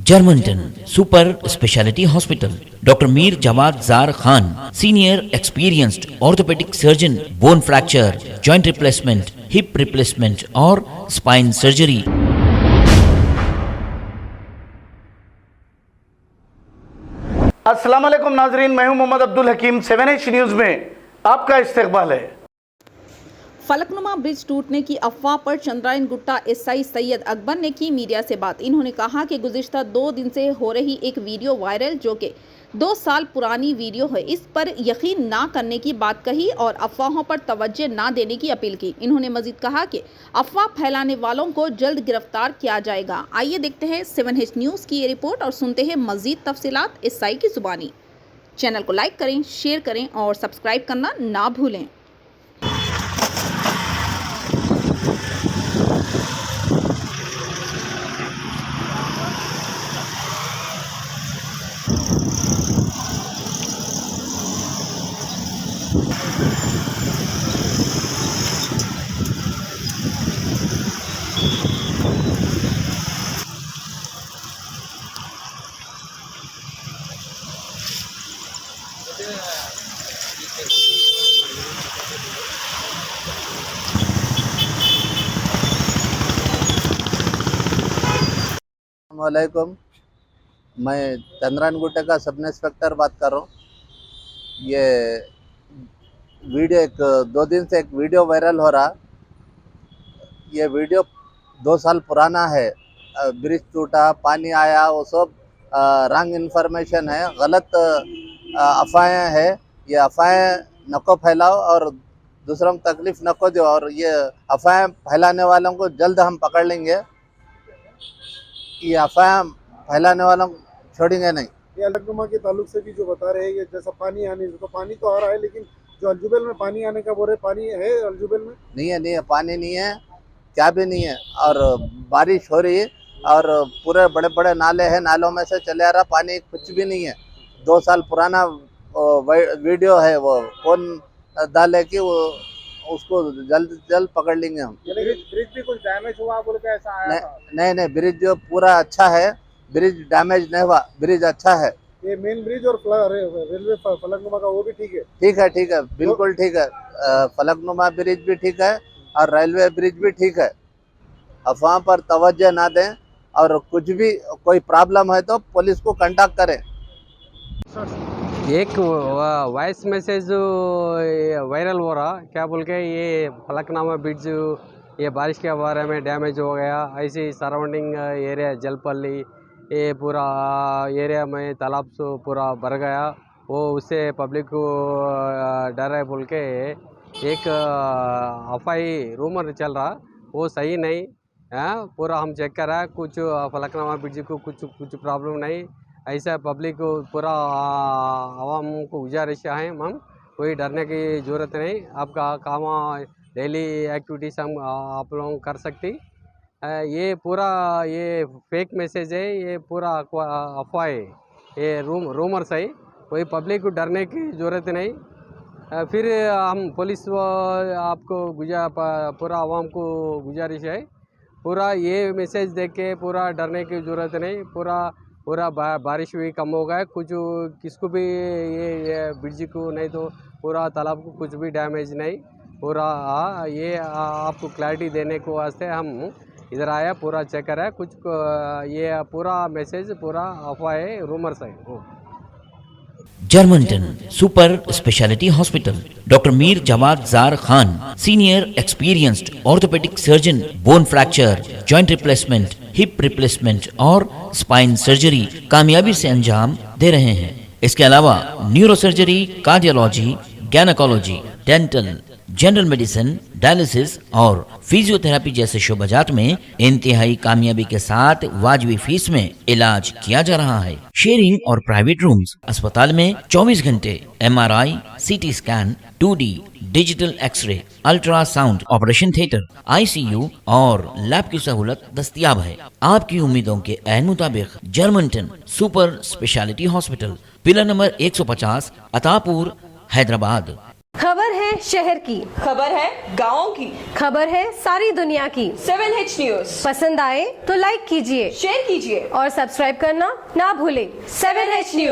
Germanton super speciality hospital, doctor Mir Jawad Zar Khan, senior experienced orthopaedic surgeon, bone fracture, joint replacement, hip replacement और spine surgery. अस्सलाम वालेकुम नाजरीन, मैं हूं मोहम्मद अब्दुल हकीम। 7H न्यूज़ में आपका इस्तकबाल है। फलकनुमा ब्रिज टूटने की अफवाह पर चंद्रायन गुट्टा एसआई सैयद अकबर ने की मीडिया से बात। इन्होंने कहा कि गुज़िश्ता 2 दिन से हो रही एक वीडियो वायरल, जो कि 2 साल पुरानी वीडियो है, इस पर यकीन ना करने की बात कही और अफवाहों पर तवज्जो ना देने की अपील की। इन्होंने मजीद कहा कि अफवाह फैलाने वालों को जल्द गिरफ्तार किया जाएगा। आइए देखते हैं 7H न्यूज़ की ये रिपोर्ट और सुनते हैं मजीद तफसीलात एसआई की जुबानी। चैनल को लाइक करें, शेयर करें और सब्सक्राइब करना ना भूलें। वालेकुम, मैं चंद्रायन गुट्टे का सब इंस्पेक्टर बात कर रहा हूँ। ये वीडियो 2 दिन से एक वीडियो वायरल हो रहा। ये वीडियो 2 साल पुराना है। ब्रिज टूटा, पानी आया, वो सब रॉन्ग इन्फॉर्मेशन है, गलत अफवाहें हैं। ये अफवाहें नको फैलाओ और दूसरों को तकलीफ नको दो, और ये अफवाहें फैलाने वालों को जल्द हम पकड़ लेंगे। ये अफवाह फैलाने वालों को छोड़ेंगे नहीं। ये फलकनुमा के ताल्लुक से भी जो बता रहे हैं, ये जैसा पानी आने, तो पानी तो आ रहा है, लेकिन जो अलजुबेल में पानी आने का बोल रहे, पानी है अलजुबेल में? नहीं है, पानी नहीं है, क्या भी नहीं है। और बारिश हो रही है और पूरे बड़े बड़े नाले हैं, नालों में से चले आ रहा पानी, कुछ भी नहीं है। 2 साल पुराना वीडियो है, वो कौन डाले कि वो उसको जल्द पकड़ लेंगे हम। ब्रिज भी कुछ डैमेज हुआ बोल के ऐसा आया था? नहीं, ब्रिज जो पूरा अच्छा है, ब्रिज डैमेज नहीं हुआ, ब्रिज अच्छा है। ये मेन ब्रिज और रेलवे फलकनुमा का वो भी ठीक है? ठीक है, बिल्कुल ठीक है। फलकनुमा ब्रिज भी ठीक है और रेलवे ब्रिज भी ठीक है। अफवाह पर तवज्जो ना दें, और कुछ भी कोई प्रॉब्लम है तो पुलिस को कांटेक्ट करें। एक वॉइस मैसेज वायरल हो रहा, क्या बोल के ये फलकनुमा ब्रिज ये बारिश के बारे में डैमेज हो गया, ऐसे सराउंडिंग एरिया जलपल्ली ये पूरा एरिया में तालाब से पूरा भर गया, वो उससे पब्लिक को डर है बोल के एक अफवाही रूमर चल रहा, वो सही नहीं है। पूरा हम चेक कर रहा है, कुछ फलकनुमा ब्रिज को कुछ प्रॉब्लम नहीं। ऐसा पब्लिक को पूरा आवाम को गुजारिश है, हम कोई डरने की ज़रूरत नहीं। आपका काम डेली एक्टिविटीज़ हम आप लोग कर सकती। ये पूरा ये फेक मैसेज है, ये पूरा अफवाह है, ये रूमर्स है, कोई पब्लिक को डरने की ज़रूरत नहीं। फिर हम पुलिस आपको पूरा आवाम को गुजारिश है, पूरा ये मैसेज देख के पूरा डरने की ज़रूरत नहीं। पूरा बारिश भी कम हो गया, कुछ किसको भी ये ब्रिज को नहीं तो पूरा तालाब को कुछ भी डैमेज नहीं। पूरा ये आपको क्लैरिटी देने को वास्ते हम इधर आया, पूरा चेक करा है। कुछ ये पूरा मैसेज पूरा अफवाह है, रूमर्स है। Germanten super speciality hospital, doctor Mir Jawad Zar Khan, senior experienced orthopaedic surgeon, bone fracture, joint replacement, hip replacement और स्पाइन सर्जरी कामयाबी से अंजाम दे रहे हैं। इसके अलावा neuro surgery, cardiology, gynaecology, dental, general medicine, dialysis और फिजियोथेरेपी जैसे शोबाजात में इंतहाई कामयाबी के साथ वाजिबी फीस में इलाज किया जा रहा है। शेयरिंग और प्राइवेट रूम्स, अस्पताल में 24 घंटे MRI, CT scan, 2D digital x ray, ultrasound, operation theatre, ICU और लैब की सहूलत दस्तयाब है। आपकी उम्मीदों के ऐन मुताबिक Germanten super speciality hospital, pillar number 150, Attapur, Hyderabad. खबर है है शहर की, खबर है गाँव की, खबर है सारी दुनिया की। 7H न्यूज पसंद आए तो लाइक कीजिए, शेयर कीजिए और सब्सक्राइब करना ना भूलें। 7H news.